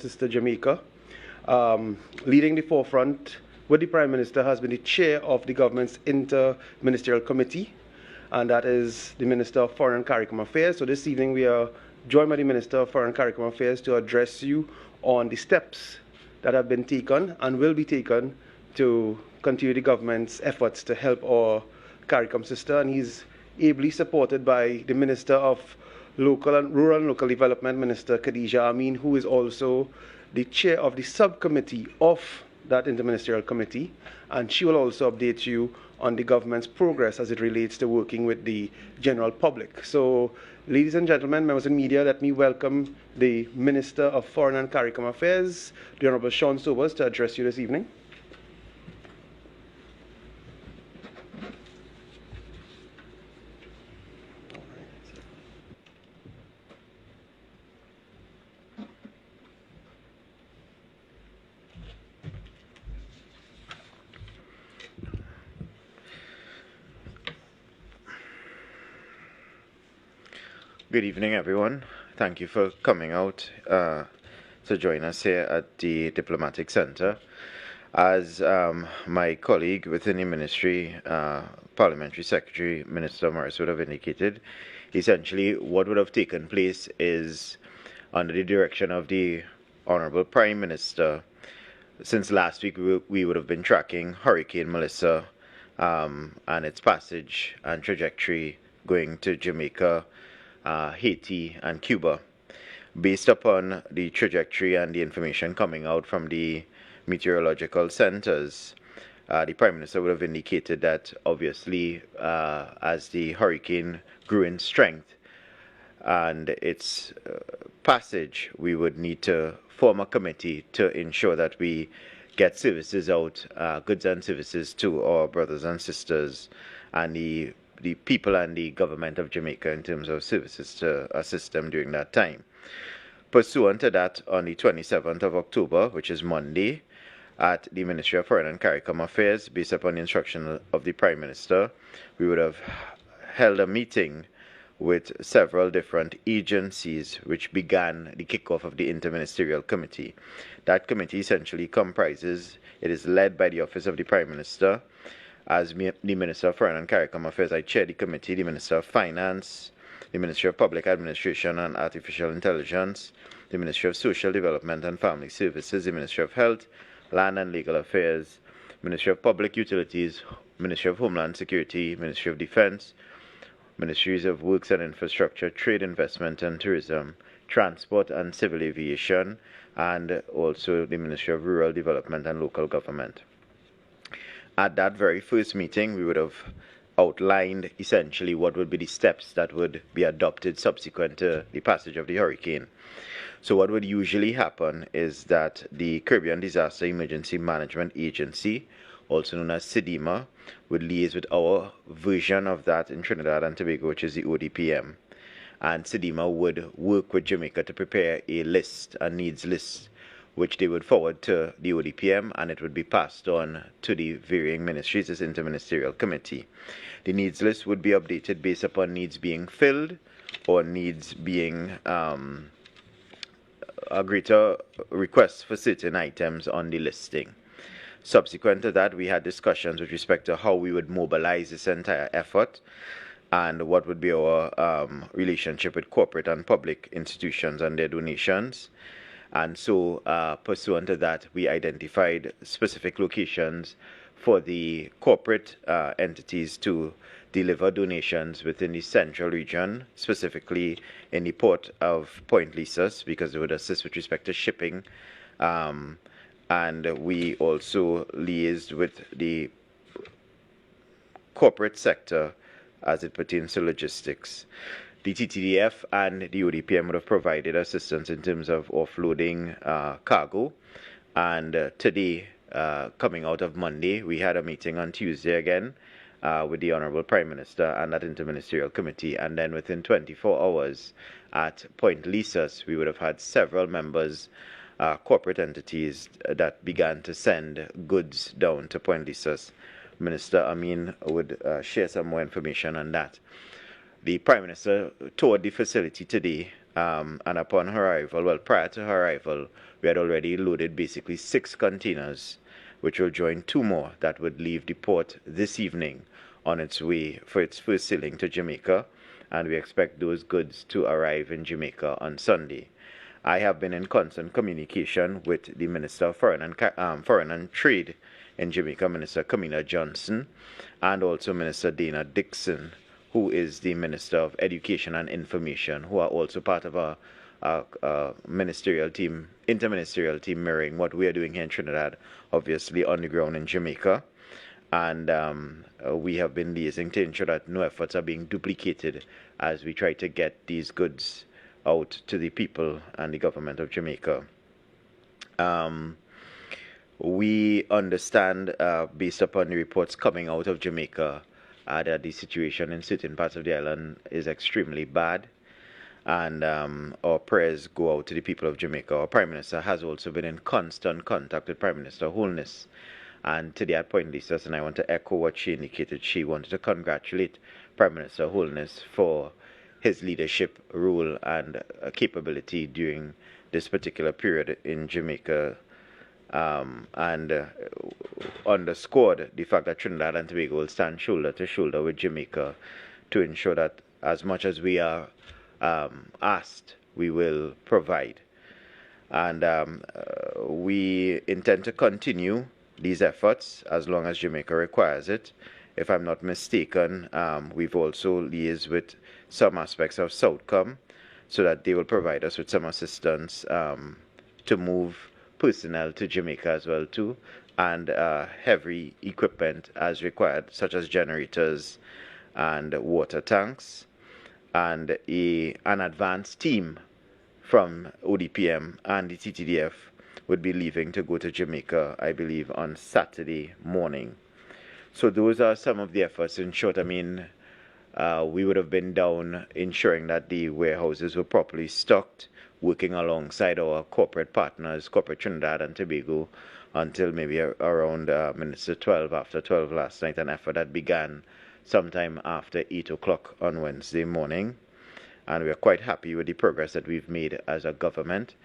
Sister Jamaica. Leading the forefront with the Prime Minister has been the chair of the government's inter-ministerial committee, and that is the Minister of Foreign and CARICOM Affairs. So this evening we are joined by the Minister of Foreign and CARICOM Affairs to address you on the steps that have been taken and will be taken to continue the government's efforts to help our CARICOM sister, and he's ably supported by the Minister of Rural and Local Development, Minister I.A.N, who is also the chair of the subcommittee of that interministerial committee, and she will also update you on the government's progress as it relates to working with the general public. So, ladies and gentlemen, members of the media, let me welcome the Minister of Foreign and CARICOM Affairs, the Honourable Sean Sobers, to address you this evening. Good evening, everyone. Thank you for coming out to join us here at the Diplomatic Center. As my colleague within the ministry, Parliamentary Secretary, Minister Morris would have indicated, essentially what would have taken place is under the direction of the Honorable Prime Minister. Since last week, we would have been tracking Hurricane Melissa and its passage and trajectory going to Jamaica, Haiti and Cuba. Based upon the trajectory and the information coming out from the meteorological centers, the Prime Minister would have indicated that obviously as the hurricane grew in strength and its passage, we would need to form a committee to ensure that we get services out, goods and services to our brothers and sisters and the people and the government of Jamaica in terms of services to assist them during that time. Pursuant to that, on the 27th of October, which is Monday, at the Ministry of Foreign and CARICOM Affairs, based upon the instruction of the Prime Minister, we would have held a meeting with several different agencies which began the kickoff of the Interministerial Committee. That committee essentially comprises, it is led by the Office of the Prime Minister. As the Minister of Foreign and CARICOM Affairs, I chair the committee, the Minister of Finance, the Ministry of Public Administration and Artificial Intelligence, the Ministry of Social Development and Family Services, the Ministry of Health, Land and Legal Affairs, Ministry of Public Utilities, Ministry of Homeland Security, Ministry of Defense, Ministries of Works and Infrastructure, Trade, Investment and Tourism, Transport and Civil Aviation, and also the Ministry of Rural Development and Local Government. At that very first meeting, we would have outlined essentially what would be the steps that would be adopted subsequent to the passage of the hurricane. So what would usually happen is that the Caribbean Disaster Emergency Management Agency, also known as CDEMA, would liaise with our version of that in Trinidad and Tobago, which is the ODPM. And CDEMA would work with Jamaica to prepare a list, a needs list, which they would forward to the ODPM, and it would be passed on to the varying ministries as interministerial committee. The needs list would be updated based upon needs being filled or needs being a greater request for certain items on the listing. Subsequent to that, we had discussions with respect to how we would mobilize this entire effort and what would be our relationship with corporate and public institutions and their donations. And so, pursuant to that, we identified specific locations for the corporate entities to deliver donations within the central region, specifically in the port of Point Lisas, because it would assist with respect to shipping. And we also liaised with the corporate sector as it pertains to logistics. The TTDF and the ODPM would have provided assistance in terms of offloading cargo. And today, coming out of Monday, we had a meeting on Tuesday again with the Honorable Prime Minister and that interministerial committee. And then within 24 hours at Point Lisas, we would have had several members, corporate entities that began to send goods down to Point Lisas. Minister I.A.N would share some more information on that. The Prime Minister toured the facility today And upon her arrival, well, prior to her arrival, we had already loaded basically 6 containers, which will join 2 more that would leave the port this evening on its way for its first sailing to Jamaica. And we expect those goods to arrive in Jamaica on Sunday. I have been in constant communication with the Minister of Foreign and Trade in Jamaica, Minister Camilla Johnson, and also Minister Dana Dixon, who is the Minister of Education and Information, who are also part of our ministerial team, interministerial team, mirroring what we are doing here in Trinidad, obviously on the ground in Jamaica. And we have been liaising to ensure that no efforts are being duplicated as we try to get these goods out to the people and the government of Jamaica. We understand, based upon the reports coming out of Jamaica, that the situation in certain parts of the island is extremely bad. And our prayers go out to the people of Jamaica. Our Prime Minister has also been in constant contact with Prime Minister Holness. And to that point, Lisa, and I want to echo what she indicated. She wanted to congratulate Prime Minister Holness for his leadership, role, and capability during this particular period in Jamaica, and underscored the fact that Trinidad and Tobago will stand shoulder to shoulder with Jamaica to ensure that as much as we are asked, we will provide. And we intend to continue these efforts as long as Jamaica requires it. If I'm not mistaken, we've also liaised with some aspects of Southcom so that they will provide us with some assistance to move personnel to Jamaica as well too, and heavy equipment as required, such as generators and water tanks, and an advanced team from ODPM and the TTDF would be leaving to go to Jamaica, I believe, on Saturday morning. So those are some of the efforts. In short, I mean, we would have been down ensuring that the warehouses were properly stocked, working alongside our corporate partners, Corporate Trinidad and Tobago, until maybe around minutes to 12, after 12 last night, an effort that began sometime after 8 o'clock on Wednesday morning. And we are quite happy with the progress that we've made as a government.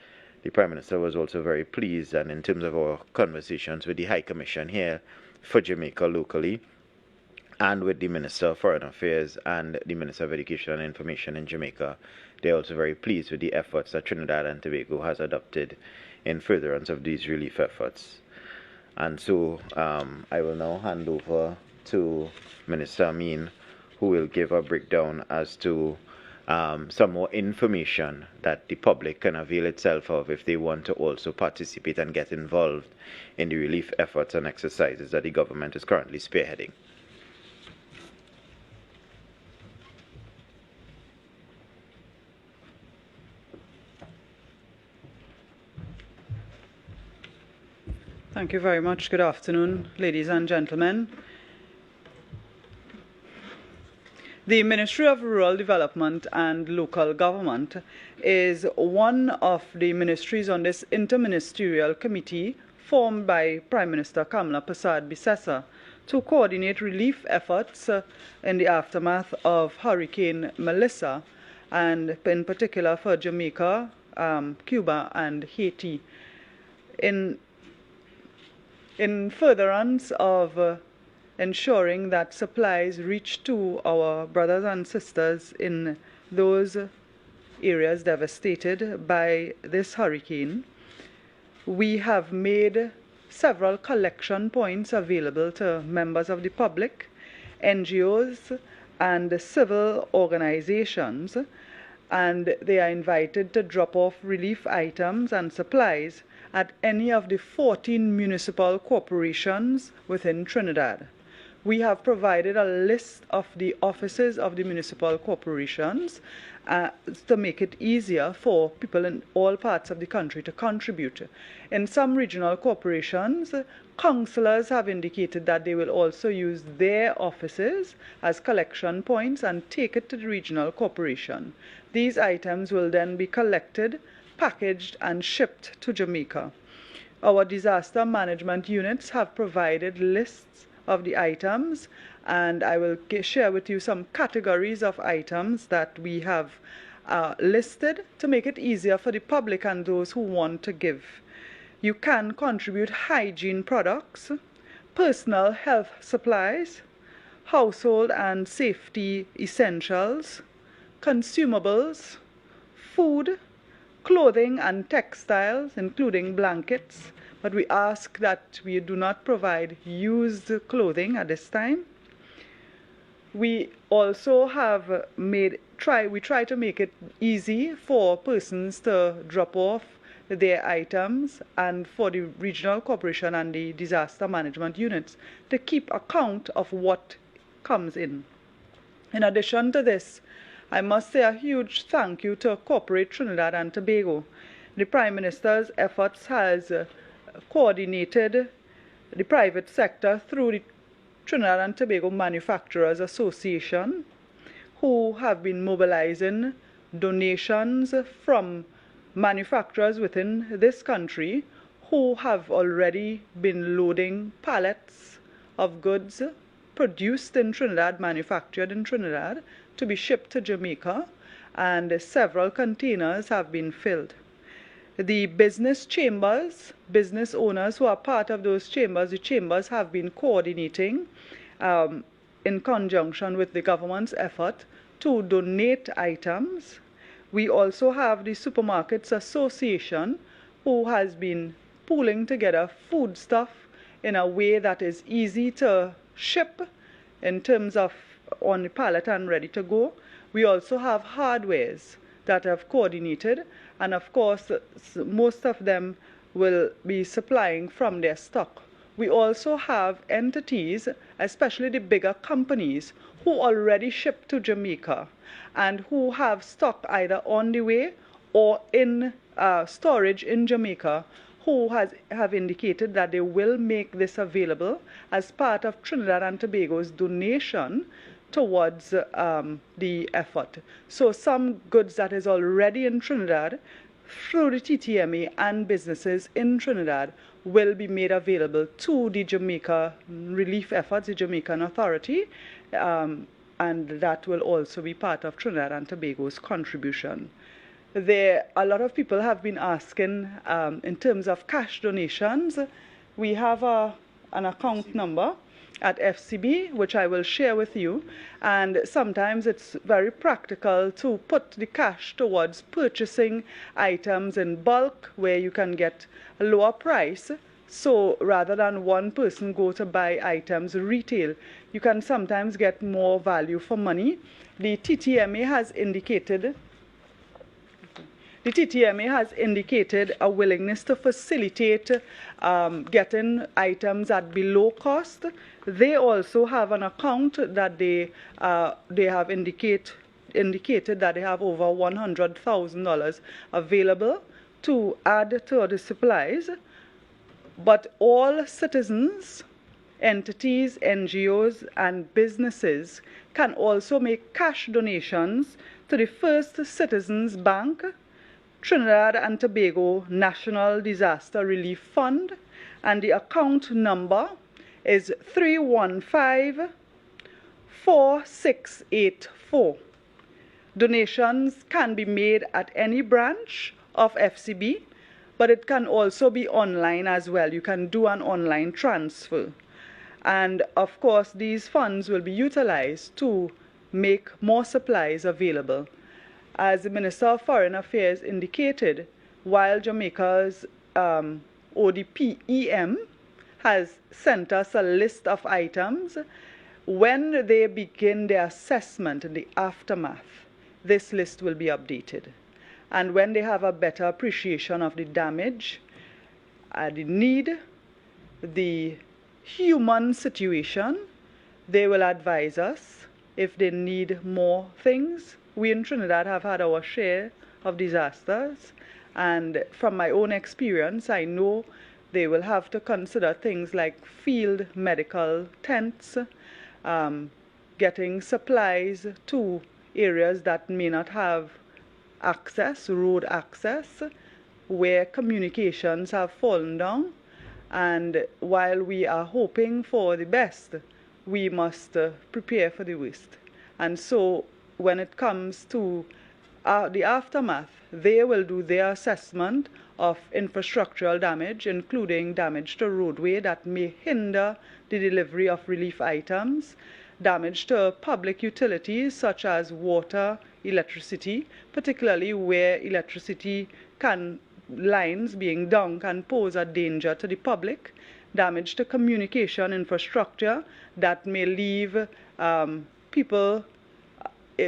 The Prime Minister was also very pleased, and in terms of our conversations with the High Commission here for Jamaica locally, and with the Minister of Foreign Affairs and the Minister of Education and Information in Jamaica, they're also very pleased with the efforts that Trinidad and Tobago has adopted in furtherance of these relief efforts. And so I will now hand over to Minister I.A.N, who will give a breakdown as to some more information that the public can avail itself of if they want to also participate and get involved in the relief efforts and exercises that the government is currently spearheading. Thank you very much. Good afternoon, ladies and gentlemen. The Ministry of Rural Development and Local Government is one of the ministries on this interministerial committee formed by Prime Minister Kamla Persad-Bissessar to coordinate relief efforts in the aftermath of Hurricane Melissa, and in particular for Jamaica, Cuba, and Haiti. In furtherance of ensuring that supplies reach to our brothers and sisters in those areas devastated by this hurricane, we have made several collection points available to members of the public, NGOs, and civil organizations, and they are invited to drop off relief items and supplies at any of the 14 municipal corporations within Trinidad. We have provided a list of the offices of the municipal corporations to make it easier for people in all parts of the country to contribute. In some regional corporations, councillors have indicated that they will also use their offices as collection points and take it to the regional corporation. These items will then be collected, packaged, and shipped to Jamaica. Our disaster management units have provided lists of the items, and I will share with you some categories of items that we have listed to make it easier for the public and those who want to give. You can contribute hygiene products, personal health supplies, household and safety essentials, consumables, food, clothing and textiles, including blankets, but we ask that we do not provide used clothing at this time. We also have we try to make it easy for persons to drop off their items and for the regional corporation and the disaster management units to keep account of what comes in. In addition to this, I must say a huge thank you to corporate Trinidad and Tobago. The Prime Minister's efforts has coordinated the private sector through the Trinidad and Tobago Manufacturers Association, who have been mobilizing donations from manufacturers within this country who have already been loading pallets of goods produced in Trinidad, manufactured in Trinidad, to be shipped to Jamaica, and several containers have been filled. The business chambers, business owners who are part of those chambers, the chambers have been coordinating in conjunction with the government's effort to donate items. We also have the Supermarkets Association, who has been pooling together foodstuff in a way that is easy to ship in terms of on the pallet and ready to go. We also have hardwares that have coordinated, and of course most of them will be supplying from their stock. We also have entities, especially the bigger companies, who already ship to Jamaica and who have stock either on the way or in storage in Jamaica, who have indicated that they will make this available as part of Trinidad and Tobago's donation towards the effort. So some goods that is already in Trinidad through the TTMA and businesses in Trinidad will be made available to the Jamaica relief efforts, the Jamaican Authority, and that will also be part of Trinidad and Tobago's contribution. A lot of people have been asking in terms of cash donations. We have an account number at FCB, which I will share with you, and sometimes it's very practical to put the cash towards purchasing items in bulk where you can get a lower price. So rather than one person go to buy items retail, you can sometimes get more value for money. The TTMA has indicated a willingness to facilitate getting items at below cost. They also have an account that they have indicated that they have over $100,000 available to add to the supplies. But all citizens, entities, NGOs, and businesses can also make cash donations to the First Citizens Bank, Trinidad and Tobago National Disaster Relief Fund, and the account number is 315-4684. Donations can be made at any branch of FCB, but it can also be online as well. You can do an online transfer. And of course, these funds will be utilized to make more supplies available. As the Minister of Foreign Affairs indicated, while Jamaica's ODPEM has sent us a list of items, when they begin their assessment in the aftermath, this list will be updated. And when they have a better appreciation of the damage, the need, the human situation, they will advise us if they need more things. We in Trinidad have had our share of disasters, and from my own experience, I know they will have to consider things like field medical tents, getting supplies to areas that may not have access, road access, where communications have fallen down. And while we are hoping for the best, we must prepare for the worst. And so when it comes to the aftermath, they will do their assessment of infrastructural damage, including damage to roadway that may hinder the delivery of relief items, damage to public utilities such as water, electricity, particularly where electricity lines being down can pose a danger to the public, damage to communication infrastructure that may leave people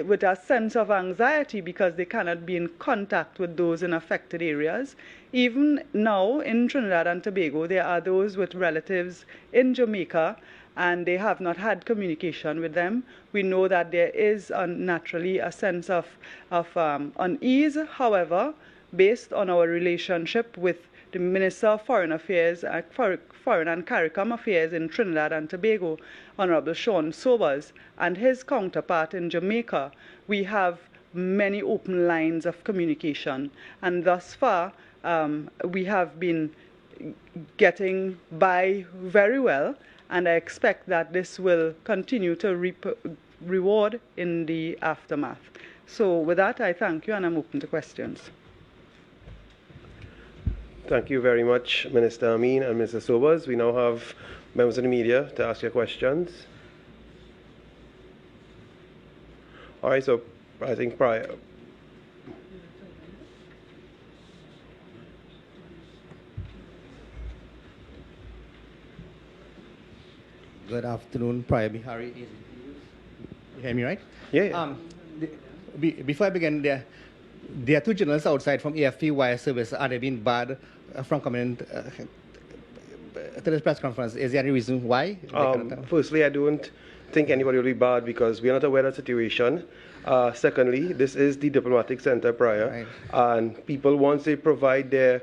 with a sense of anxiety because they cannot be in contact with those in affected areas. Even now in Trinidad and Tobago, there are those with relatives in Jamaica and they have not had communication with them. We know that there is naturally a sense of unease. However, based on our relationship with the Minister of Foreign Affairs, Foreign and CARICOM Affairs in Trinidad and Tobago, Honorable Sean Sobers, and his counterpart in Jamaica, we have many open lines of communication. And thus far, we have been getting by very well, and I expect that this will continue to reap reward in the aftermath. So with that, I thank you, and I'm open to questions. Thank you very much, Minister I.A.N. and Mr. Sobers. We now have members of the media to ask your questions. All right, so I think prior. Good afternoon, Prior Bihari. You hear me right? Yeah. Before I begin, there are two journalists outside from AFP Wire Service. Are they being barred from coming to this press conference? Is there any reason why? Firstly, I don't think anybody will be barred because we are not aware of the situation. Secondly, this is the diplomatic center, Prior, right. And people, once they provide their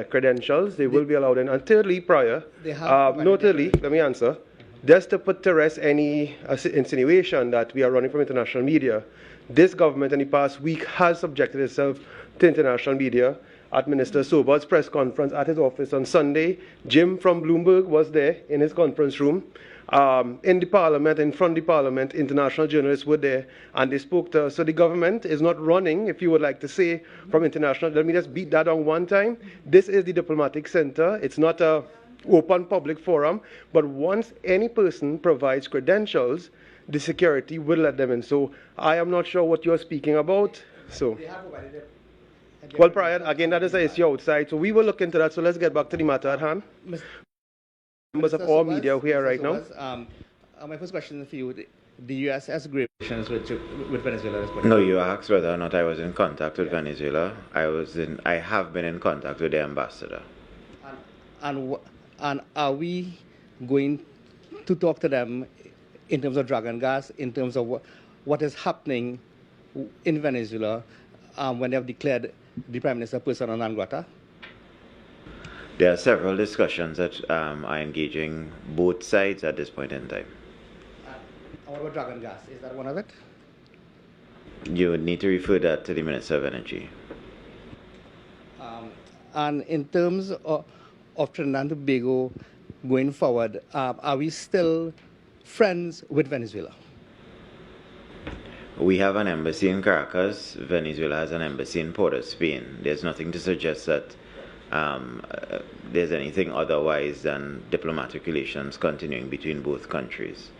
credentials, they will be allowed in. And thirdly, Prior, thirdly, let me answer. Just to put to rest any insinuation that we are running from international media, this government in the past week has subjected itself to international media. At Minister Sobers' press conference at his office on Sunday, Jim from Bloomberg was there in his conference room. In the parliament, in front of the parliament, international journalists were there and they spoke to us. So the government is not running, if you would like to say, from international. Let me just beat that on one time. This is the diplomatic center. It's not a open public forum, but once any person provides credentials, the security will let them in. So I am not sure what you're speaking about. So, well, Prior, again, that is an issue outside. So we will look into that. So let's get back to the matter at hand. Members of all media here right now. My first question for you: the U.S. has great relations with Venezuela at this point. No, you asked whether or not I was in contact with Venezuela. I have been in contact with the ambassador. And are we going to talk to them in terms of dragon gas, in terms of what is happening in Venezuela when they have declared the Prime Minister persona non grata? There are several discussions that are engaging both sides at this point in time. What about dragon gas? Is that one of it? You would need to refer that to the Minister of Energy. And in terms of Trinidad and Tobago going forward, are we still friends with Venezuela? We have an embassy in Caracas. Venezuela has an embassy in Port of Spain. There's nothing to suggest that there's anything otherwise than diplomatic relations continuing between both countries.